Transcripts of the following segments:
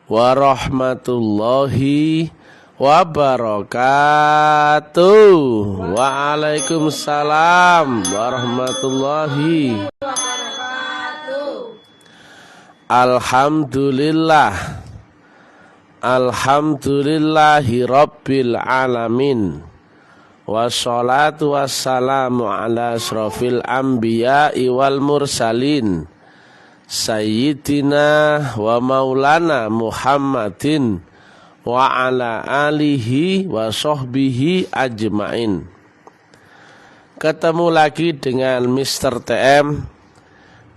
Warahmatullahi wabarakatuh. Waalaikumsalam warahmatullahi wabarakatuh. Alhamdulillah. Alhamdulillahi rabbil alamin. Wassalatu wassalamu ala asrofil anbiya'i wal mursalin Sayyidina wa maulana Muhammadin wa ala alihi wa sahbihi ajmain. Ketemu lagi dengan Mr. TM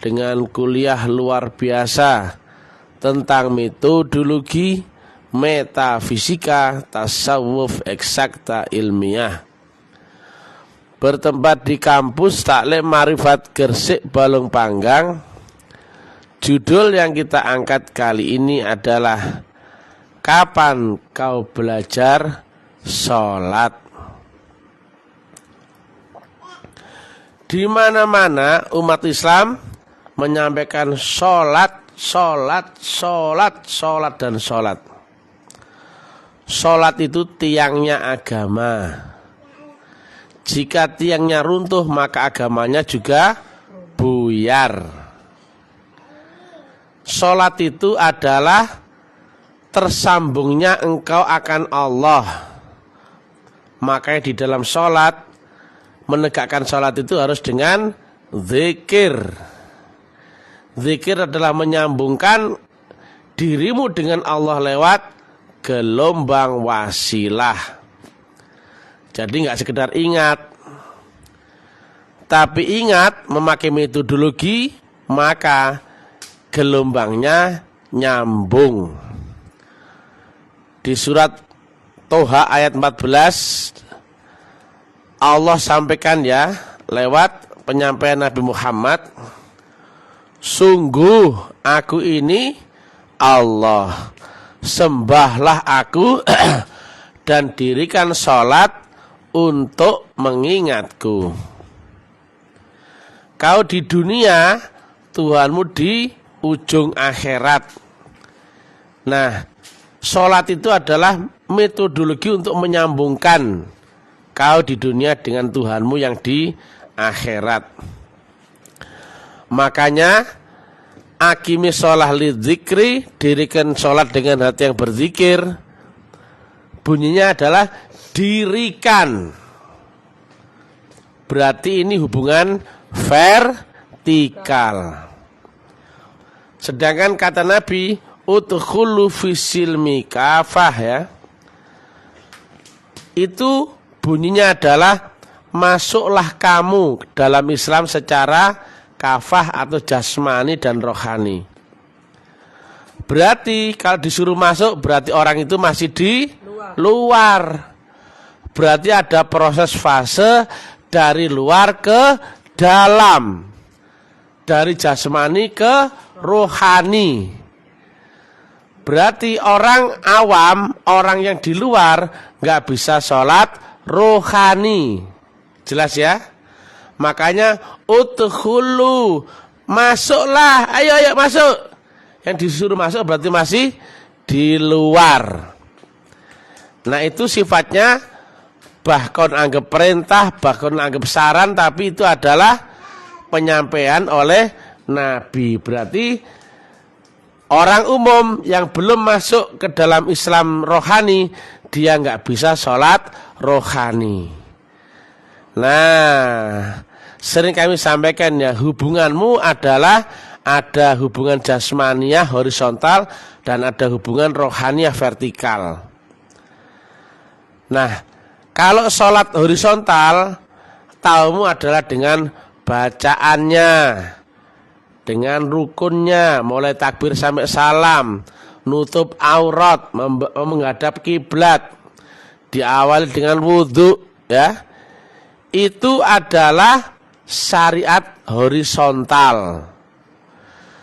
dengan kuliah luar biasa tentang metodologi metafisika tasawuf eksakta ilmiah, bertempat di kampus Taklim Marifat Gresik Balong Panggang. Judul yang kita angkat kali ini adalah kapan kau belajar sholat. Di mana-mana umat Islam menyampaikan sholat, sholat, sholat, sholat, dan sholat. Sholat itu tiangnya agama. Jika tiangnya runtuh maka agamanya juga buyar. Sholat itu adalah tersambungnya engkau akan Allah. Makanya di dalam sholat, menegakkan sholat itu harus dengan zikir. Zikir adalah menyambungkan dirimu dengan Allah lewat gelombang wasilah. Jadi nggak sekedar ingat, tapi ingat memakai metodologi, maka gelombangnya nyambung. Di surat Toha ayat 14 Allah sampaikan ya lewat penyampaian Nabi Muhammad, sungguh aku ini Allah, sembahlah aku dan dirikan sholat untuk mengingatku. Kau di dunia, Tuhanmu di ujung akhirat. Nah, sholat itu adalah metodologi untuk menyambungkan kau di dunia dengan Tuhanmu yang di akhirat. Makanya akimi sholah lidzikri, dirikan sholat dengan hati yang berzikir. Bunyinya adalah dirikan. Berarti ini hubungan vertikal. Sedangkan kata Nabi, udkhulu fisilmi kafah ya, itu bunyinya adalah masuklah kamu dalam Islam secara kafah atau jasmani dan rohani. Berarti kalau disuruh masuk berarti orang itu masih di luar. Berarti ada proses fase dari luar ke dalam, dari jasmani ke rohani. Berarti orang awam, orang yang di luar nggak bisa sholat rohani. Jelas ya? Makanya udkhulu, masuklah, ayo masuk. Yang disuruh masuk berarti masih di luar. Nah itu sifatnya bahkan anggap perintah, bahkan anggap saran, tapi itu adalah penyampaian oleh Nabi. Berarti orang umum yang belum masuk ke dalam Islam rohani, dia nggak bisa sholat rohani. Nah, sering kami sampaikan ya, hubunganmu adalah ada hubungan jasmaniah horizontal dan ada hubungan rohaniah vertikal. Nah, kalau sholat horizontal, taumu adalah dengan bacaannya, dengan rukunnya, mulai takbir sampai salam, nutup aurat, menghadap kiblat, diawali dengan wudhu, ya. Itu adalah syariat horizontal.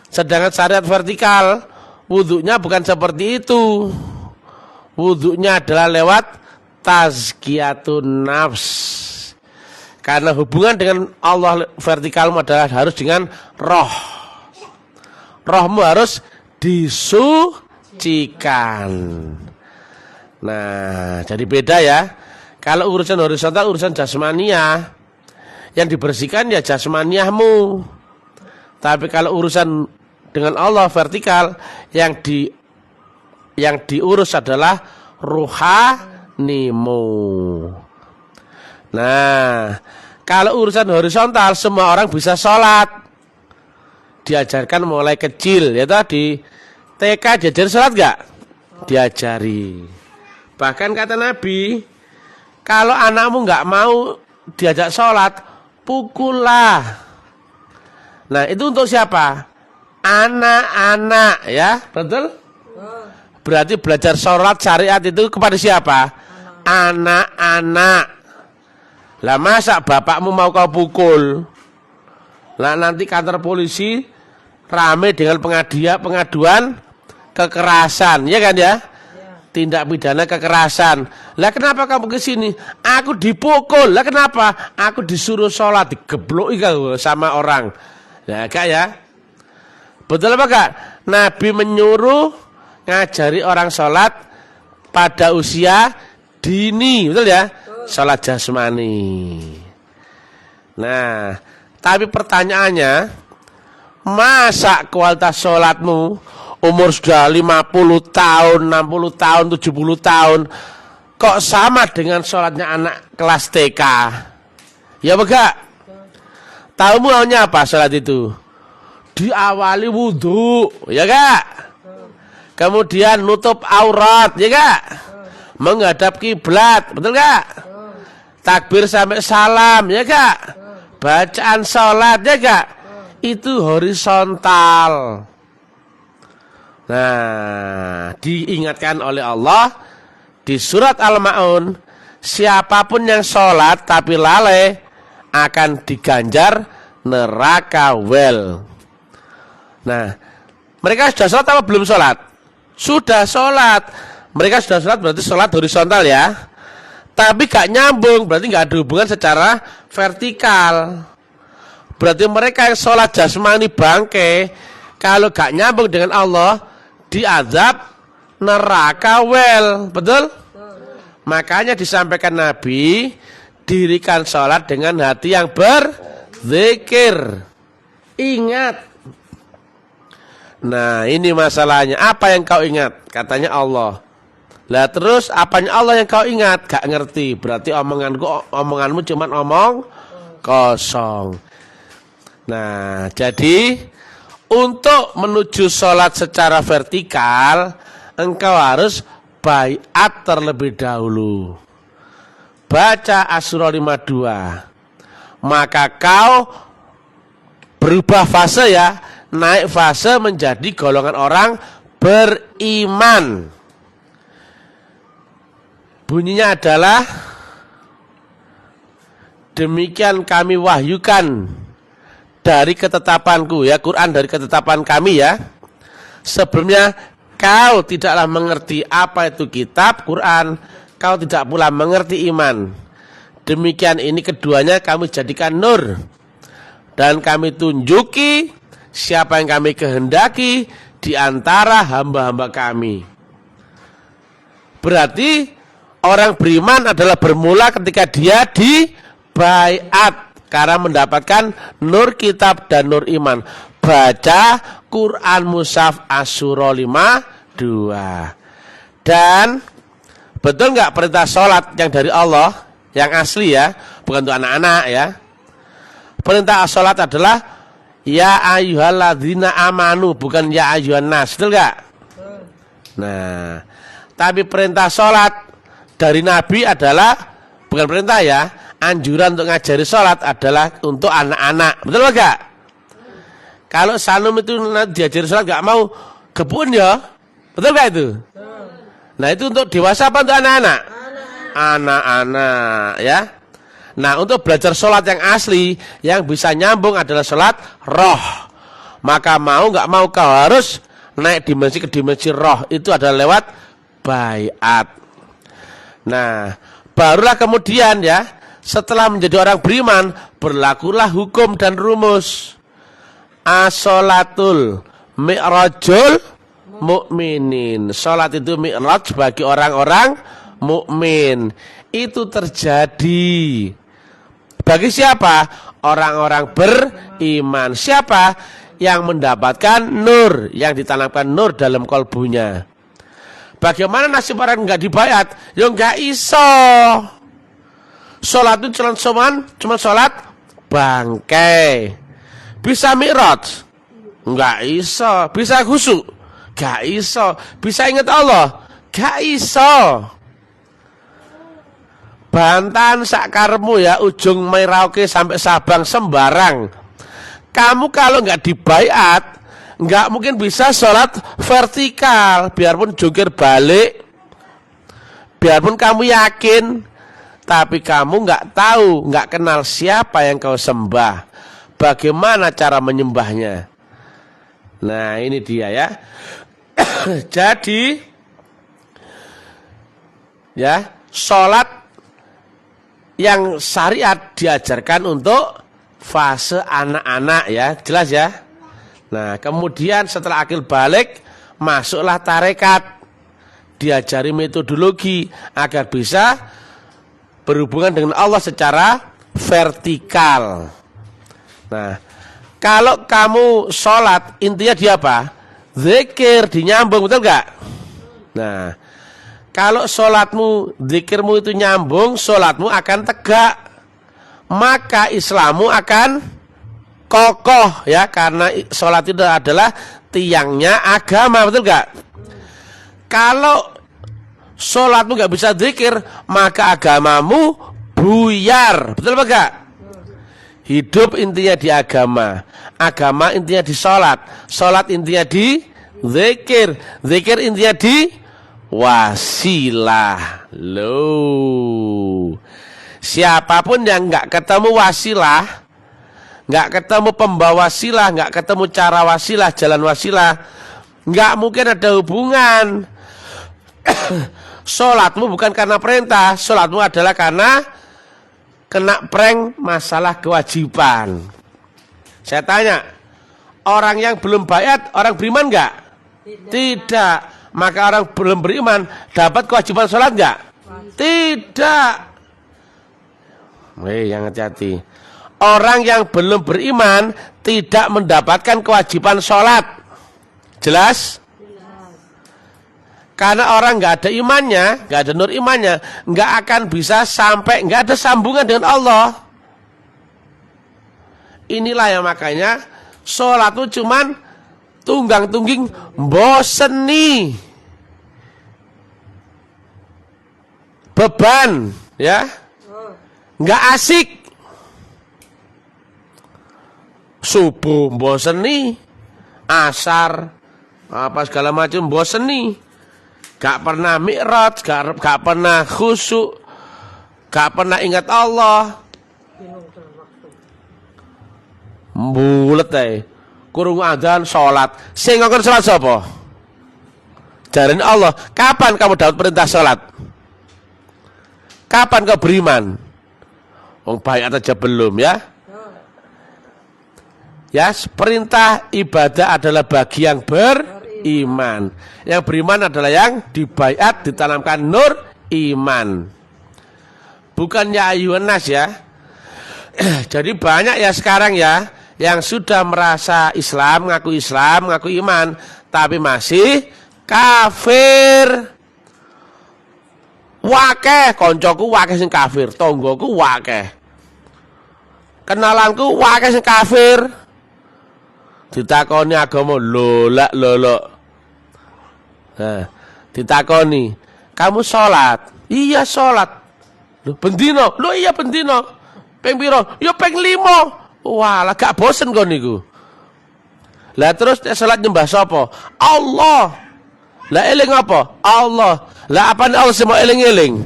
Sedangkan syariat vertikal, wudhunya bukan seperti itu. Wudhunya adalah lewat tazkiyatun nafs. Karena hubungan dengan Allah vertikalmu adalah harus dengan roh. Rohmu harus disucikan. Nah, jadi beda ya. Kalau urusan horizontal, urusan jasmaniah, yang dibersihkan ya jasmaniahmu. Tapi kalau urusan dengan Allah vertikal, yang diurus adalah ruhanimu. Nah, kalau urusan horizontal, semua orang bisa sholat. Diajarkan mulai kecil, ya tadi TK diajar sholat gak? Diajari. Bahkan kata Nabi, kalau anakmu gak mau diajak sholat, pukullah. Nah, itu untuk siapa? Anak-anak, ya, betul? Berarti belajar sholat syariat itu kepada siapa? Anak-anak. Lah masa bapakmu mau kau pukul? Lah nanti kantor polisi rame dengan pengaduan kekerasan, ya kan ya? Tindak pidana kekerasan. Lah kenapa kamu ke sini? Aku dipukul. Lah kenapa? Aku disuruh sholat, digebloki sama orang. Ya kak ya? Betul apa kak? Nabi menyuruh ngajari orang sholat pada usia dini, betul ya? Sholat jasmani. Nah, tapi pertanyaannya, masa kualitas sholatmu umur sudah 50 tahun, 60 tahun, 70 tahun kok sama dengan sholatnya anak kelas TK? Ya enggak? Tahu maunya apa sholat itu? Diawali wudhu, ya enggak? Kemudian nutup aurat, ya enggak? Menghadap kiblat, betul enggak? Takbir sampai salam, ya enggak? Bacaan sholat, ya enggak? Itu horizontal. Nah, diingatkan oleh Allah di surat Al-Ma'un, siapapun yang sholat tapi lalai akan diganjar neraka wel. Nah, mereka sudah sholat apa belum sholat? Sudah sholat. Mereka sudah sholat berarti sholat horizontal ya. Tapi gak nyambung, berarti gak ada hubungan secara vertikal. Berarti mereka yang sholat jasmani bangke, kalau gak nyambung dengan Allah, diazab neraka wel, betul? Makanya disampaikan Nabi, dirikan sholat dengan hati yang berzikir. Ingat. Nah ini masalahnya, apa yang kau ingat? Katanya Allah. Lah terus apanya Allah yang kau ingat? Gak ngerti, berarti omonganmu cuma omong kosong. Nah jadi untuk menuju sholat secara vertikal, engkau harus baiat terlebih dahulu. Baca Asy-Syura 52. Maka kau berubah fase ya, naik fase menjadi golongan orang beriman. Bunyinya adalah, demikian kami wahyukan dari ketetapanku, ya Quran dari ketetapan kami ya. Sebelumnya kau tidaklah mengerti apa itu kitab Quran, kau tidak pula mengerti iman. Demikian ini keduanya kami jadikan nur, dan kami tunjuki siapa yang kami kehendaki di antara hamba-hamba kami. Berarti orang beriman adalah bermula ketika dia di baiat, karena mendapatkan nur kitab dan nur iman. Baca Quran Mushaf Asy-Syura 52. Dan betul nggak perintah sholat yang dari Allah, yang asli ya, bukan untuk anak-anak ya. Perintah sholat adalah ya ayyuhalladzina amanu, bukan ya ayyuhan nas, betul nggak? Nah, tapi perintah sholat dari Nabi adalah bukan perintah ya, anjuran untuk ngajari sholat adalah untuk anak-anak, betul enggak? Kalau Sanum itu diajari sholat gak mau, gebun ya, betul enggak itu? Nah itu untuk dewasa apa untuk anak-anak? Anak-anak ya. Nah untuk belajar sholat yang asli, yang bisa nyambung adalah sholat roh. Maka mau gak mau kau harus naik dimensi ke dimensi roh, itu adalah lewat baiat. Nah barulah kemudian ya, setelah menjadi orang beriman, berlakulah hukum dan rumus. As-sholatul mi'rajul mukminin. Salat itu mi'raj bagi orang-orang mukmin. Itu terjadi bagi siapa? Orang-orang beriman. Siapa yang mendapatkan nur, yang ditanamkan nur dalam kalbunya. Bagaimana nasib orang enggak dibayat? Ya enggak iso. Salat itu cuma salat bangkai. Bisa mi'raj? Enggak iso. Bisa khusyuk? Enggak iso. Bisa ingat Allah? Enggak iso. Bantan sakarmu ya, ujung Merauke sampai Sabang sembarang. Kamu kalau enggak dibayat, enggak mungkin bisa sholat vertikal. Biarpun jungkir balik, biarpun kamu yakin, tapi kamu enggak tahu, enggak kenal siapa yang kau sembah, bagaimana cara menyembahnya. Nah ini dia ya. Jadi ya, sholat yang syariat diajarkan untuk fase anak-anak ya, jelas ya. Nah kemudian setelah akil balik, masuklah tarekat, diajari metodologi agar bisa berhubungan dengan Allah secara vertikal. Nah kalau kamu sholat, intinya di apa? Zikir, dinyambung, betul gak? Nah kalau sholatmu, zikirmu itu nyambung, sholatmu akan tegak, maka Islammu akan kokoh ya, karena sholat itu adalah tiangnya agama, betul gak? Kalau sholatmu gak bisa zikir, maka agamamu buyar, betul apa gak? Hidup intinya di agama, agama intinya di sholat, sholat intinya di zikir, zikir intinya di wasilah. Loh, siapapun yang nggak ketemu wasilah, nggak ketemu pembawa wasilah, nggak ketemu cara wasilah, jalan wasilah, nggak mungkin ada hubungan. Sholatmu bukan karena perintah, sholatmu adalah karena kena prank masalah kewajiban. Saya tanya, orang yang belum bayat, orang beriman nggak? Tidak. Maka orang belum beriman dapat kewajiban sholat enggak? Tidak. Yang hati-hati. Orang yang belum beriman tidak mendapatkan kewajiban sholat. Jelas? Karena orang enggak ada imannya, enggak ada nur imannya, enggak akan bisa sampai, enggak ada sambungan dengan Allah. Inilah yang makanya sholat itu cuman tunggang-tungging, boseni, beban, ya, nggak asik. Subuh boseni, asar, apa segala macam boseni, gak pernah mi'raj, gak pernah khusyuk, gak pernah ingat Allah, bulet kurung adzan sholat, sing ngongkon sholat sapa? Jarane Allah. Kapan kamu dapat perintah sholat? Kapan kau beriman? Wong bayat aja belum ya? Ya, perintah ibadah adalah bagi yang beriman. Yang beriman adalah yang dibayat, ditanamkan nur iman. Bukan ya ayyuhan nas ya. Jadi banyak ya sekarang ya yang sudah merasa Islam, ngaku iman, tapi masih kafir. Wakeh, koncoku wakeh sing kafir, tonggoku wakeh, kenalanku wakeh sing kafir. Ditakoni agama lolak. Nah, ditakoni, kamu sholat? Iya sholat. Loh, bendino? Loh iya bendino. Peng piro? Ya peng 5. Wah, lah gak bosen kon niku. Lah terus salat nyembah sapa? Allah. Lah eling apa? Allah. Lah apane Allah semua eling-eling?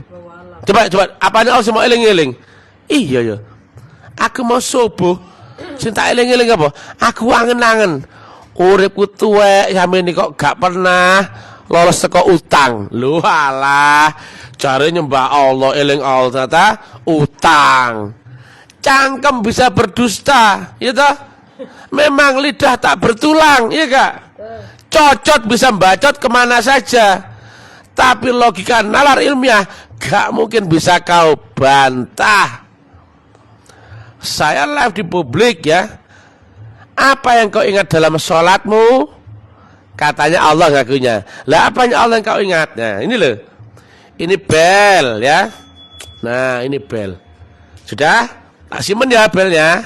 Coba, apane Allah semua eling-eling? Iya ya. Aku mau subuh, sing tak eling-eling apa? Aku angen-angen uripku tuwek sampeyan kok gak pernah lolos teko utang. Lho alah, jare nyembah Allah, eling Allah ternyata utang. Cangkem bisa berdusta, ya toh? Memang lidah tak bertulang, ya gak? cocot bisa bacot kemana saja. Tapi logika nalar ilmiah gak mungkin bisa kau bantah. Saya live di publik ya. Apa yang kau ingat dalam sholatmu? Katanya Allah ngakunya. Lah apanya Allah yang kau ingat? Nah ini loh. Ini bel ya. Nah ini bel. Sudah? Tak simpen ya belnya.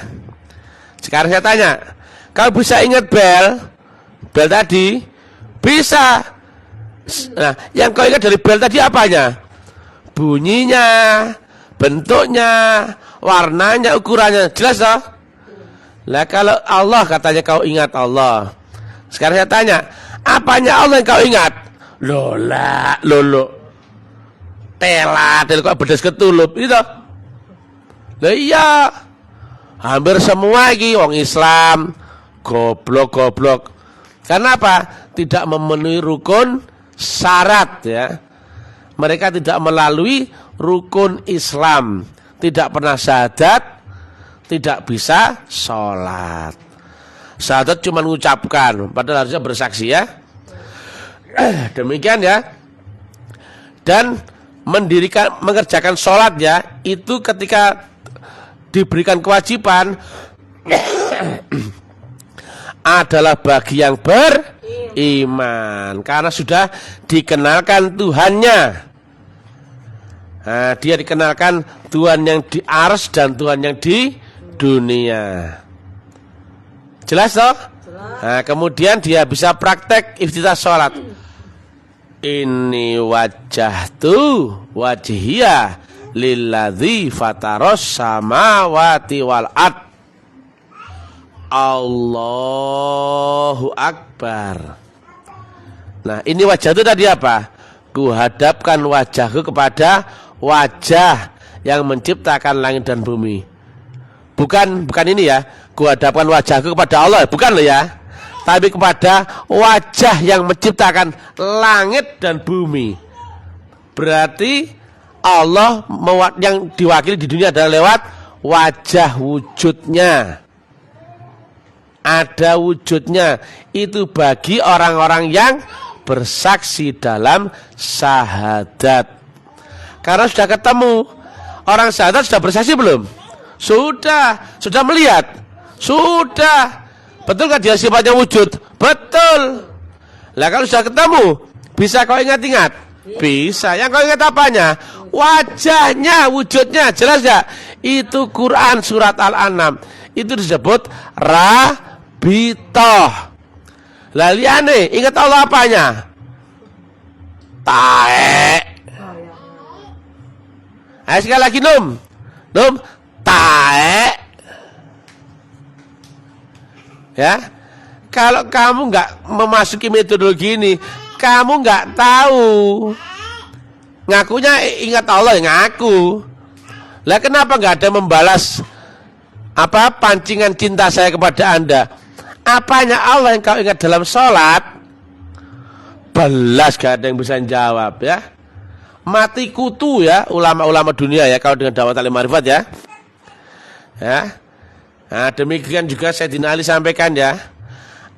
Sekarang saya tanya. Kau bisa ingat bel? Bel tadi? Bisa. Nah yang kau ingat dari bel tadi apanya? Bunyinya, bentuknya, warnanya, ukurannya. Jelas toh? Lah kalau Allah katanya kau ingat Allah. Sekarang saya tanya, apanya Allah yang kau ingat? Lola, lolo. Telat, kok bedes ketulup itu. Lah iya. Hampir semua iki wong Islam goblok-goblok. Karena apa? Tidak memenuhi rukun syarat ya. Mereka tidak melalui rukun Islam. Tidak pernah syahadat, tidak bisa sholat. Syahadat cuma mengucapkan, padahal harusnya bersaksi ya. Demikian ya. Dan mengerjakan sholat ya, itu ketika diberikan kewajiban adalah bagi yang beriman, karena sudah dikenalkan Tuhannya. Nah, dia dikenalkan Tuhan yang di ars dan Tuhan yang di dunia. Jelas toh? Nah, kemudian dia bisa praktek iftitah sholat. Ini wajjahtu wajhiya lilladzi fataros samawati wal ard. Allahu Akbar. Nah ini wajah itu tadi apa? Kuhadapkan wajahku kepada wajah yang menciptakan langit dan bumi. Bukan ini ya. Kuhadapkan wajahku kepada Allah, bukan loh ya. Tapi kepada wajah yang menciptakan langit dan bumi. Berarti Allah yang diwakili di dunia adalah lewat wajah wujudnya. Ada wujudnya. Itu bagi orang-orang yang bersaksi dalam syahadat. Karena sudah ketemu. Orang syahadat sudah bersaksi belum? Sudah melihat. Sudah. Betul kan dia sifatnya wujud? Betul. Lah kalau sudah ketemu, bisa kau ingat-ingat? Bisa. Yang kau ingat apanya? Wajahnya, wujudnya. Jelas ya? Itu Quran surat Al-An'am. Itu disebut Rabitoh. Lah liane, ingat Allah apanya? Tae. Ayo sekali lagi Num. Tae. Ya. Kalau kamu nggak memasuki metodologi ini, kamu nggak tahu. Ngakunya ingat Allah, ngaku. Lah kenapa nggak ada membalas pancingan cinta saya kepada Anda? Apanya Allah yang kau ingat dalam sholat? Belas gak ada yang bisa jawab ya. Mati kutu ya ulama-ulama dunia ya kalau dengan dakwah ta'lim ma'rifat ya. Ya. Nah, demikian juga Sayyidina Ali sampaikan ya.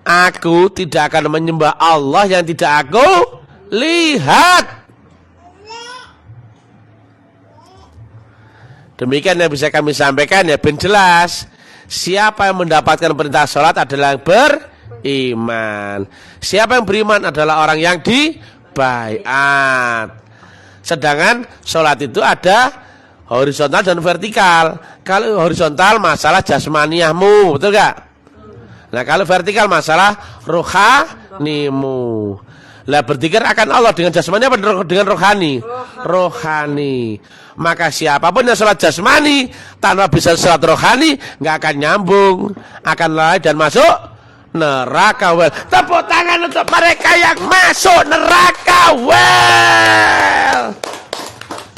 Aku tidak akan menyembah Allah yang tidak aku lihat. Demikian yang bisa kami sampaikan ya, ben jelas. Siapa yang mendapatkan perintah sholat adalah yang beriman. Siapa yang beriman adalah orang yang dibaiat. Sedangkan sholat itu ada horizontal dan vertikal. Kalau horizontal masalah jasmaniyahmu, betul gak? Nah kalau vertikal masalah rohanimu. Lah berzikir akan Allah dengan jasmani apa dengan rohani? Rohani. Maka siapapun yang sholat jasmani tanpa bisa sholat rohani nggak akan nyambung, akan lalai dan masuk neraka. Well, tepuk tangan untuk mereka yang masuk neraka. Well,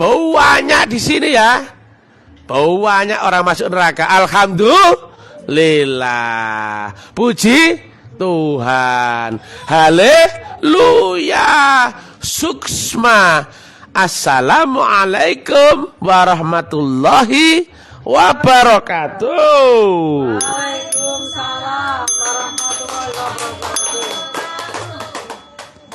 banyak di sini ya, banyak orang masuk neraka. Alhamdulillah, puji Tuhan, haleluya, suksma. Assalamualaikum warahmatullahi wabarakatuh.